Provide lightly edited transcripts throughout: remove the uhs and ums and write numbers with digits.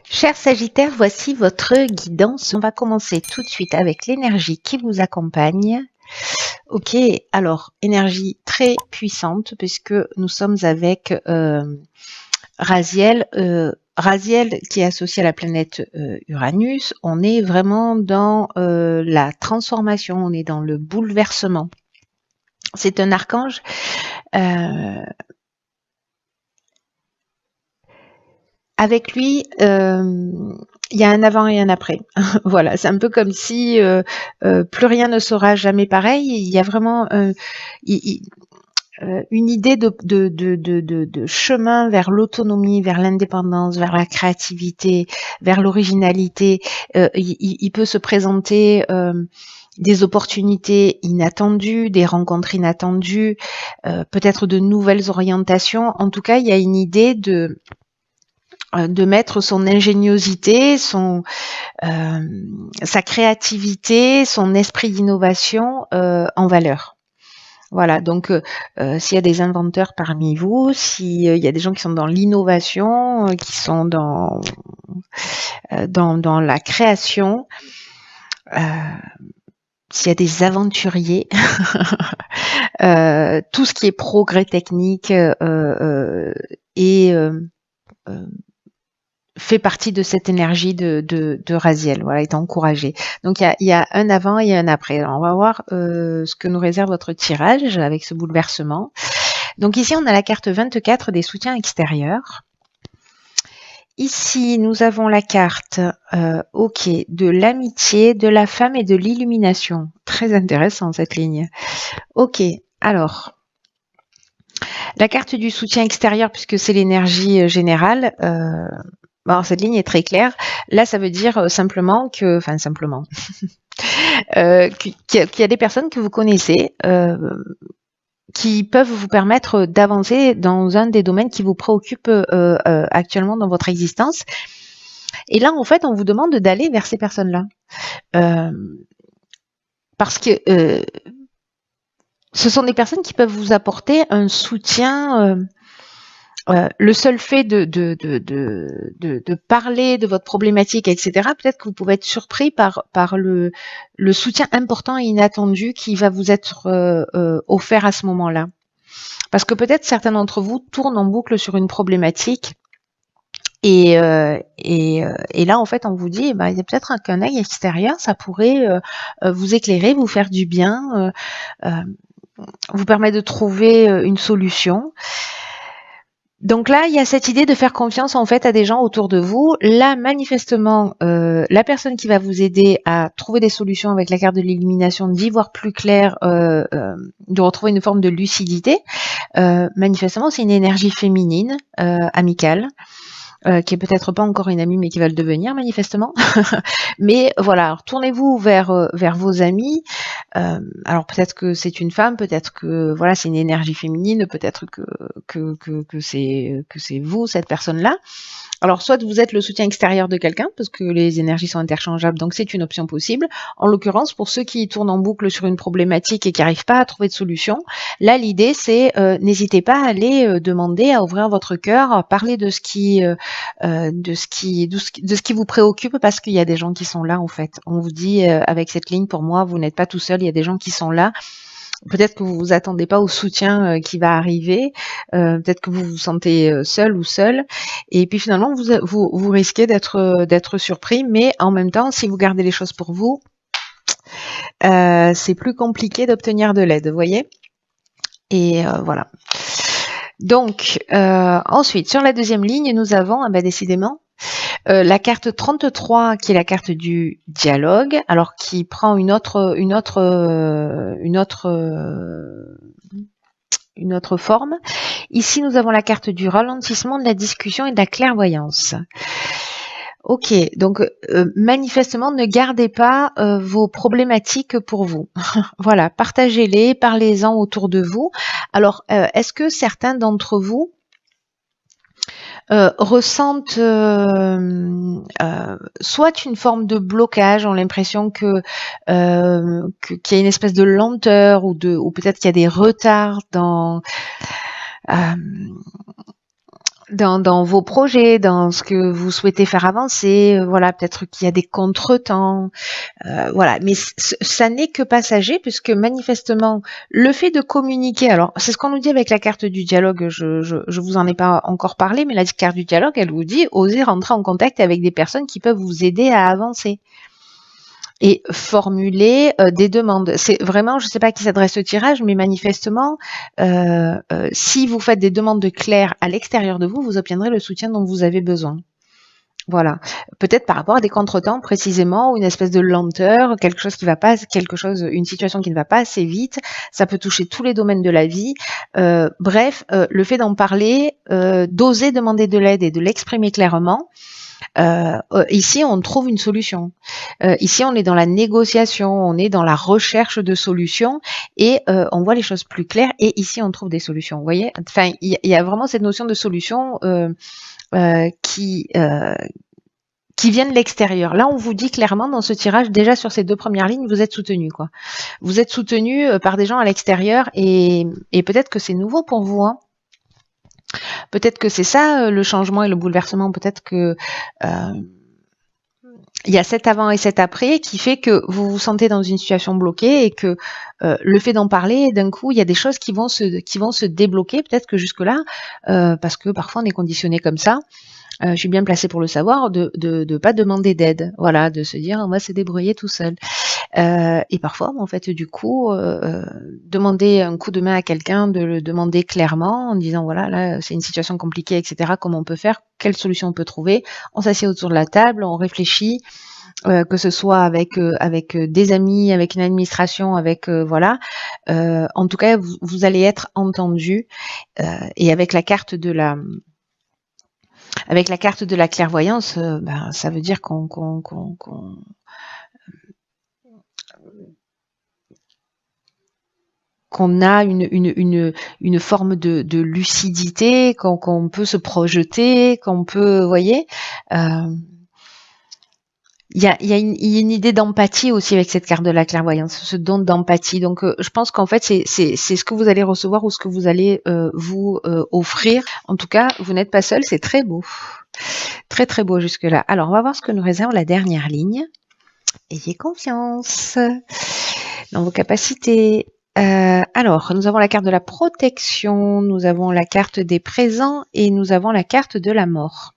Cher Sagittaire, voici votre guidance. On va commencer tout de suite avec l'énergie qui vous accompagne. Ok, alors énergie très puissante puisque nous sommes avec Raziel. Raziel qui est associé à la planète Uranus. On est vraiment dans la transformation, on est dans le bouleversement. C'est un archange. Avec lui, il y a un avant et un après. Voilà, c'est un peu comme si plus rien ne sera jamais pareil. Il y a vraiment une idée de chemin vers l'autonomie, vers l'indépendance, vers la créativité, vers l'originalité. Il peut se présenter des opportunités inattendues, des rencontres inattendues, peut-être de nouvelles orientations. En tout cas, il y a une idée de mettre son ingéniosité, sa créativité, son esprit d'innovation en valeur. Voilà, donc s'il y a des inventeurs parmi vous, s'il y a des gens qui sont dans l'innovation, qui sont dans la création, s'il y a des aventuriers, tout ce qui est progrès technique et fait partie de cette énergie de Raziel, voilà, est encouragé. Donc il y a un avant et un après. Alors, on va voir ce que nous réserve votre tirage avec ce bouleversement. Donc ici on a la carte 24 des soutiens extérieurs. Ici nous avons la carte ok, de l'amitié, de la femme et de l'illumination. Très intéressant cette ligne. Ok, alors la carte du soutien extérieur, puisque c'est l'énergie générale, alors cette ligne est très claire. Là, ça veut dire simplement que, enfin simplement, qu'il y a des personnes que vous connaissez qui peuvent vous permettre d'avancer dans un des domaines qui vous préoccupe actuellement dans votre existence. Et là, en fait, on vous demande d'aller vers ces personnes-là. Parce que ce sont des personnes qui peuvent vous apporter un soutien. Le seul fait de parler de votre problématique, etc., peut-être que vous pouvez être surpris par le soutien important et inattendu qui va vous être offert à ce moment-là. Parce que peut-être certains d'entre vous tournent en boucle sur une problématique et là, en fait, on vous dit, il y a peut-être qu'un œil extérieur, ça pourrait vous éclairer, vous faire du bien, vous permettre de trouver une solution. Donc là, il y a cette idée de faire confiance en fait à des gens autour de vous. Là, manifestement, la personne qui va vous aider à trouver des solutions avec la carte de l'illumination, d'y voir plus clair, de retrouver une forme de lucidité, manifestement, c'est une énergie féminine, amicale. Qui est peut-être pas encore une amie, mais qui va le devenir manifestement. Mais voilà, tournez-vous vers vos amis. Alors peut-être que c'est une femme, peut-être que voilà c'est une énergie féminine, peut-être que c'est vous cette personne-là. Alors soit vous êtes le soutien extérieur de quelqu'un parce que les énergies sont interchangeables, donc c'est une option possible. En l'occurrence, pour ceux qui tournent en boucle sur une problématique et qui n'arrivent pas à trouver de solution, là l'idée c'est n'hésitez pas à aller demander à ouvrir votre cœur, à parler de ce qui vous préoccupe parce qu'il y a des gens qui sont là en fait. On vous dit avec cette ligne pour moi vous n'êtes pas tout seul, il y a des gens qui sont là. Peut-être que vous vous attendez pas au soutien qui va arriver, peut-être que vous vous sentez seul ou seule, et puis finalement vous risquez d'être surpris, mais en même temps, si vous gardez les choses pour vous, c'est plus compliqué d'obtenir de l'aide, vous voyez. Et voilà. Donc ensuite, sur la deuxième ligne, nous avons décidément la carte 33 qui est la carte du dialogue, alors qui prend une autre forme. Ici, nous avons la carte du ralentissement, de la discussion et de la clairvoyance. Ok, donc manifestement, ne gardez pas vos problématiques pour vous. Voilà, partagez-les, parlez-en autour de vous. Alors, est-ce que certains d'entre vous ressentent soit une forme de blocage, ont l'impression qu'il y a une espèce de lenteur ou peut-être qu'il y a des retards dans dans vos projets, dans ce que vous souhaitez faire avancer, voilà, peut-être qu'il y a des contretemps, voilà, mais ça n'est que passager puisque manifestement le fait de communiquer, alors c'est ce qu'on nous dit avec la carte du dialogue, je vous en ai pas encore parlé, mais la carte du dialogue, elle vous dit osez rentrer en contact avec des personnes qui peuvent vous aider à avancer. Et formuler des demandes. C'est vraiment, je ne sais pas à qui s'adresse ce tirage, mais manifestement, si vous faites des demandes claires à l'extérieur de vous, vous obtiendrez le soutien dont vous avez besoin. Voilà. Peut-être par rapport à des contretemps précisément, ou une espèce de lenteur, quelque chose qui va pas, une situation qui ne va pas assez vite. Ça peut toucher tous les domaines de la vie. Bref, le fait d'en parler, d'oser demander de l'aide et de l'exprimer clairement. Ici, on trouve une solution. Ici, on est dans la négociation, on est dans la recherche de solutions et on voit les choses plus claires. Et ici, on trouve des solutions. Vous voyez, enfin, il y a vraiment cette notion de solution qui vient de l'extérieur. Là, on vous dit clairement dans ce tirage, déjà sur ces 2 premières lignes, vous êtes soutenu, quoi. Vous êtes soutenu par des gens à l'extérieur et peut-être que c'est nouveau pour vous, hein. Peut-être que c'est ça le changement et le bouleversement. Peut-être que il y a cet avant et cet après qui fait que vous vous sentez dans une situation bloquée et que le fait d'en parler, d'un coup, il y a des choses qui vont se débloquer. Peut-être que jusque-là, parce que parfois on est conditionné comme ça. Je suis bien placée pour le savoir, de pas demander d'aide, voilà, de se dire on va se débrouiller tout seul. Et parfois, en fait, du coup, demander un coup de main à quelqu'un, de le demander clairement en disant voilà, là, c'est une situation compliquée, etc. Comment on peut faire, quelle solution on peut trouver. On s'assied autour de la table, on réfléchit. Que ce soit avec des amis, avec une administration, avec voilà. En tout cas, vous allez être entendu et avec la carte de la clairvoyance, ben, ça veut dire qu'on a une forme de lucidité, qu'on peut se projeter, qu'on peut, vous voyez, il y a une idée d'empathie aussi avec cette carte de la clairvoyance, ce don d'empathie. Donc, je pense qu'en fait, c'est ce que vous allez recevoir ou ce que vous allez vous offrir. En tout cas, vous n'êtes pas seul, c'est très beau. Très, très beau jusque-là. Alors, on va voir ce que nous réserve la dernière ligne. Ayez confiance dans vos capacités. Alors, nous avons la carte de la protection, nous avons la carte des présents et nous avons la carte de la mort.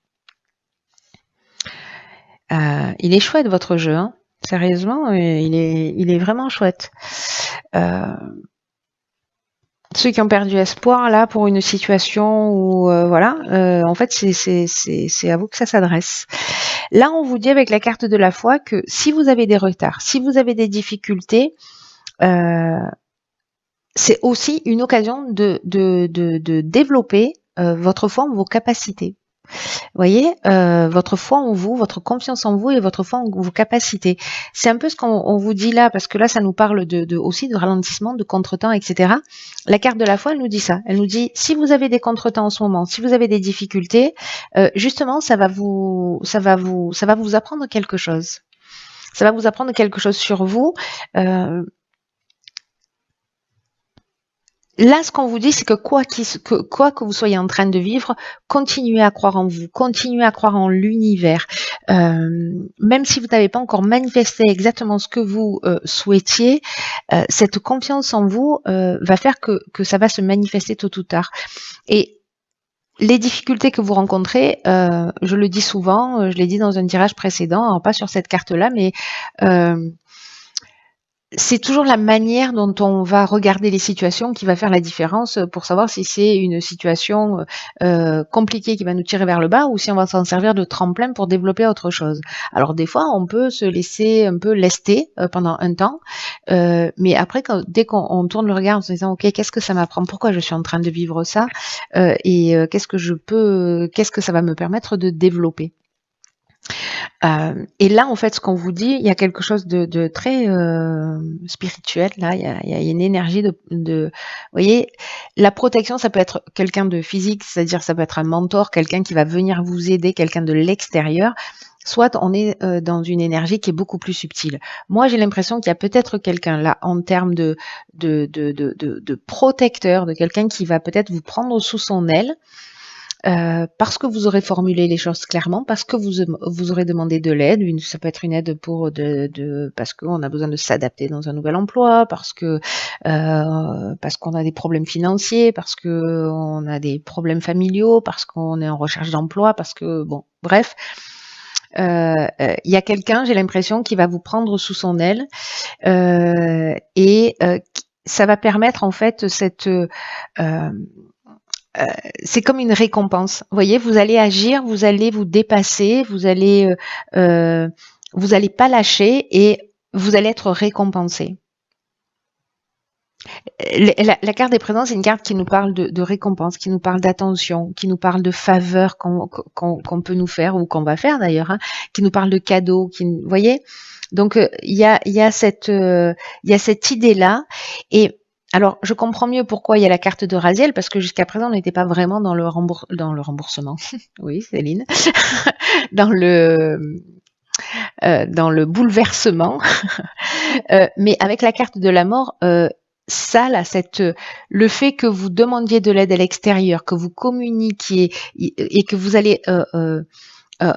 Il est chouette votre jeu, hein. Sérieusement, il est vraiment chouette. Ceux qui ont perdu espoir là pour une situation où voilà, en fait c'est à vous que ça s'adresse. Là, on vous dit avec la carte de la foi que si vous avez des retards, si vous avez des difficultés, c'est aussi une occasion de développer votre foi en vos capacités. Vous voyez, votre foi en vous, votre confiance en vous et votre foi en vos capacités. C'est un peu ce qu'on vous dit là, parce que là, ça nous parle aussi de ralentissement, de contretemps, etc. La carte de la foi, elle nous dit ça. Elle nous dit, si vous avez des contretemps en ce moment, si vous avez des difficultés, justement, ça va vous apprendre quelque chose. Ça va vous apprendre quelque chose sur vous. Là, ce qu'on vous dit, c'est que quoi que vous soyez en train de vivre, continuez à croire en vous, continuez à croire en l'univers. Même si vous n'avez pas encore manifesté exactement ce que vous souhaitiez, cette confiance en vous va faire que ça va se manifester tôt ou tard. Et les difficultés que vous rencontrez, je le dis souvent, je l'ai dit dans un tirage précédent, alors pas sur cette carte-là, mais c'est toujours la manière dont on va regarder les situations qui va faire la différence pour savoir si c'est une situation compliquée qui va nous tirer vers le bas ou si on va s'en servir de tremplin pour développer autre chose. Alors des fois, on peut se laisser un peu lester pendant un temps, mais après, dès qu'on tourne le regard en se disant « Ok, qu'est-ce que ça m'apprend ? Pourquoi je suis en train de vivre ça ? Et qu'est-ce que ça va me permettre de développer ?» Et là, en fait, ce qu'on vous dit, il y a quelque chose de très spirituel. Là, il y a une énergie vous voyez, la protection, ça peut être quelqu'un de physique, c'est-à-dire ça peut être un mentor, quelqu'un qui va venir vous aider, quelqu'un de l'extérieur. Soit on est dans une énergie qui est beaucoup plus subtile. Moi, j'ai l'impression qu'il y a peut-être quelqu'un là en termes de protecteur, de quelqu'un qui va peut-être vous prendre sous son aile. parce que vous aurez formulé les choses clairement, parce que vous aurez demandé de l'aide. Ça peut être une aide pour parce qu'on a besoin de s'adapter dans un nouvel emploi, parce qu'on a des problèmes financiers, parce que on a des problèmes familiaux, parce qu'on est en recherche d'emploi, parce que bon, bref. Il y a quelqu'un, j'ai l'impression, qui va vous prendre sous son aile et ça va permettre en fait c'est comme une récompense. Vous voyez, vous allez agir, vous allez vous dépasser, vous allez pas lâcher et vous allez être récompensé. La carte des présents, c'est une carte qui nous parle de récompense, qui nous parle d'attention, qui nous parle de faveurs qu'on peut nous faire ou qu'on va faire d'ailleurs, hein, qui nous parle de cadeaux. Vous voyez, donc il y a cette idée-là. Et alors, je comprends mieux pourquoi il y a la carte de Raziel, parce que jusqu'à présent, on n'était pas vraiment dans le remboursement. Oui, Céline, dans le bouleversement. Mais avec la carte de la mort, ça, là, le fait que vous demandiez de l'aide à l'extérieur, que vous communiquiez et que vous allez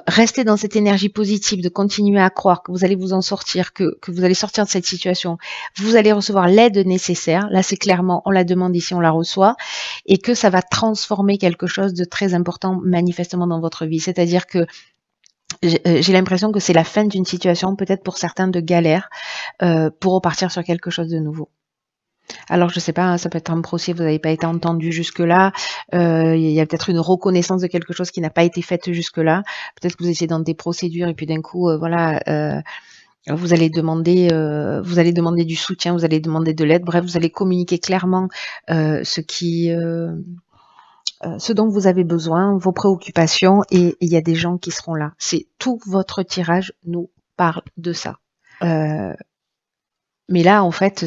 rester dans cette énergie positive, de continuer à croire que vous allez vous en sortir, que vous allez sortir de cette situation, vous allez recevoir l'aide nécessaire. Là, c'est clairement, on la demande ici, on la reçoit, et que ça va transformer quelque chose de très important manifestement dans votre vie. C'est-à-dire que j'ai l'impression que c'est la fin d'une situation, peut-être pour certains de galère, pour repartir sur quelque chose de nouveau. Alors je sais pas, hein, ça peut être un procès, vous n'avez pas été entendu jusque-là, il y a peut-être une reconnaissance de quelque chose qui n'a pas été faite jusque-là, peut-être que vous étiez dans des procédures et puis d'un coup, vous allez demander du soutien, vous allez demander de l'aide, bref, vous allez communiquer clairement ce dont vous avez besoin, vos préoccupations, et il y a des gens qui seront là. C'est tout votre tirage nous parle de ça. Mais là, en fait,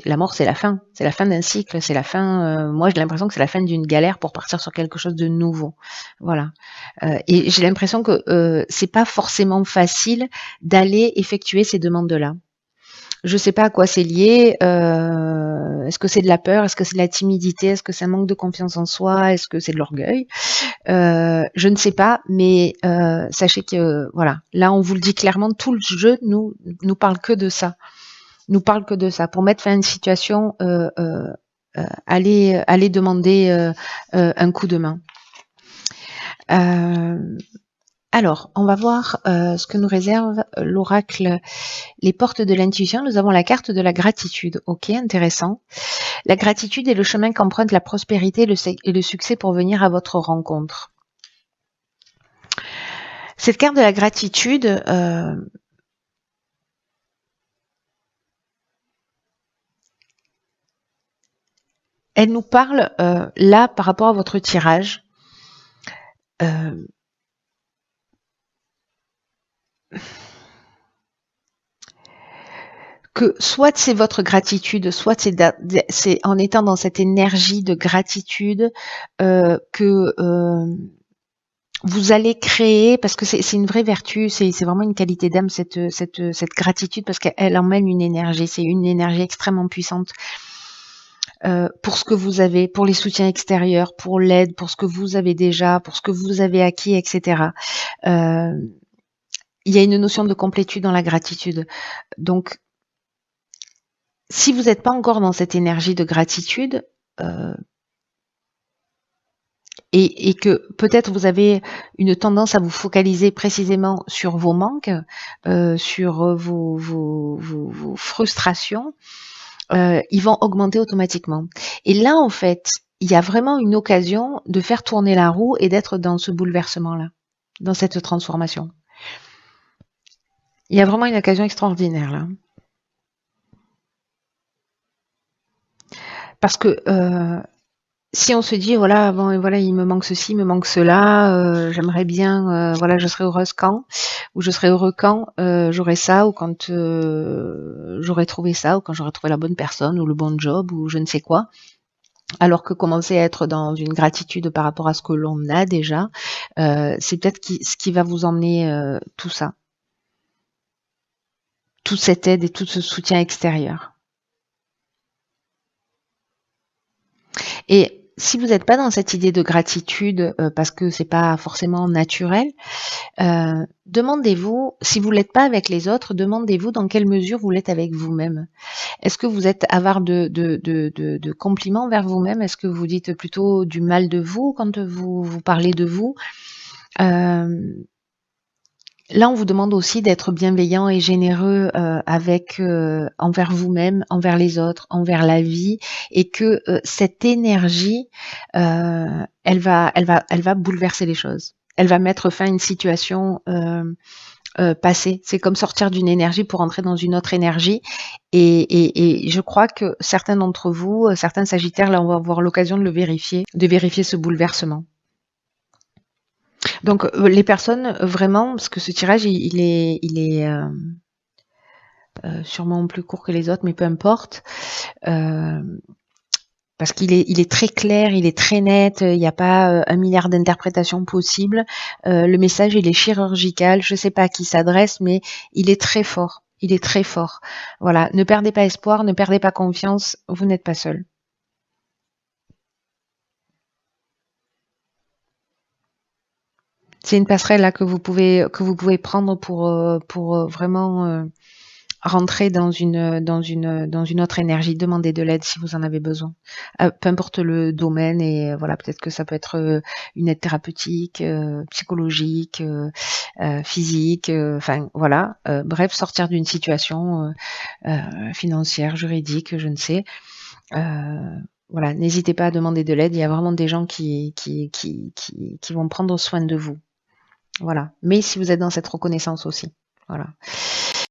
la mort, c'est la fin. C'est la fin d'un cycle. C'est la fin. Moi, j'ai l'impression que c'est la fin d'une galère pour partir sur quelque chose de nouveau. Voilà. Et j'ai l'impression que c'est pas forcément facile d'aller effectuer ces demandes-là. Je sais pas à quoi c'est lié. Est-ce que c'est de la peur? Est-ce que c'est de la timidité? Est-ce que c'est un manque de confiance en soi? Est-ce que c'est de l'orgueil? Je ne sais pas, mais sachez que voilà, là on vous le dit clairement, tout le jeu nous parle que de ça. Nous parle que de ça. Pour mettre fin à une situation, allez demander un coup de main. Alors, on va voir ce que nous réserve l'oracle, les portes de l'intuition. Nous avons la carte de la gratitude. Ok, intéressant. La gratitude est le chemin qu'emprunte la prospérité et le succès pour venir à votre rencontre. Cette carte de la gratitude, elle nous parle là par rapport à votre tirage. Que soit c'est votre gratitude, soit c'est en étant dans cette énergie de gratitude que vous allez créer, parce que c'est une vraie vertu, c'est vraiment une qualité d'âme, cette gratitude, parce qu'elle emmène une énergie, c'est une énergie extrêmement puissante. Pour ce que vous avez, pour les soutiens extérieurs, pour l'aide, pour ce que vous avez déjà, pour ce que vous avez acquis, etc. Il y a une notion de complétude dans la gratitude. Donc, si vous n'êtes pas encore dans cette énergie de gratitude, et que peut-être vous avez une tendance à vous focaliser précisément sur vos manques, sur vos frustrations, ils vont augmenter automatiquement. Et là, en fait, il y a vraiment une occasion de faire tourner la roue et d'être dans ce bouleversement-là, dans cette transformation. Il y a vraiment une occasion extraordinaire là. Parce que si on se dit voilà, bon, voilà, il me manque ceci, il me manque cela, j'aimerais bien, voilà, je serais heureuse quand, ou je serais heureux quand j'aurai ça, ou quand j'aurai trouvé ça, ou quand j'aurai trouvé la bonne personne, ou le bon job, ou je ne sais quoi. Alors que commencer à être dans une gratitude par rapport à ce que l'on a déjà, c'est peut-être ce qui va vous emmener tout ça, toute cette aide et tout ce soutien extérieur. Et si vous n'êtes pas dans cette idée de gratitude, parce que c'est pas forcément naturel, demandez-vous, si vous l'êtes pas avec les autres, demandez-vous dans quelle mesure vous l'êtes avec vous-même. Est-ce que vous êtes avare de compliments vers vous-même? Est-ce que vous dites plutôt du mal de vous quand vous parlez de vous? Là, on vous demande aussi d'être bienveillant et généreux envers vous-même, envers les autres, envers la vie, et que cette énergie, elle va bouleverser les choses. Elle va mettre fin à une situation passée. C'est comme sortir d'une énergie pour entrer dans une autre énergie. Et je crois que certains d'entre vous, certains Sagittaires, là, on va avoir l'occasion de vérifier ce bouleversement. Donc les personnes vraiment, parce que ce tirage il est sûrement plus court que les autres, mais peu importe, parce qu'il est très clair, il est très net, il n'y a pas 1 milliard d'interprétations possibles. Le message il est chirurgical, je ne sais pas à qui s'adresse, mais il est très fort. Il est très fort. Voilà, ne perdez pas espoir, ne perdez pas confiance, vous n'êtes pas seul. C'est une passerelle là que vous pouvez prendre pour vraiment rentrer dans une autre énergie. Demandez de l'aide si vous en avez besoin. Peu importe le domaine, et voilà, peut-être que ça peut être une aide thérapeutique, psychologique, physique, enfin voilà. Bref, sortir d'une situation financière, juridique, je ne sais. Voilà, n'hésitez pas à demander de l'aide. Il y a vraiment des gens qui vont prendre soin de vous. Voilà. Mais si vous êtes dans cette reconnaissance aussi. Voilà.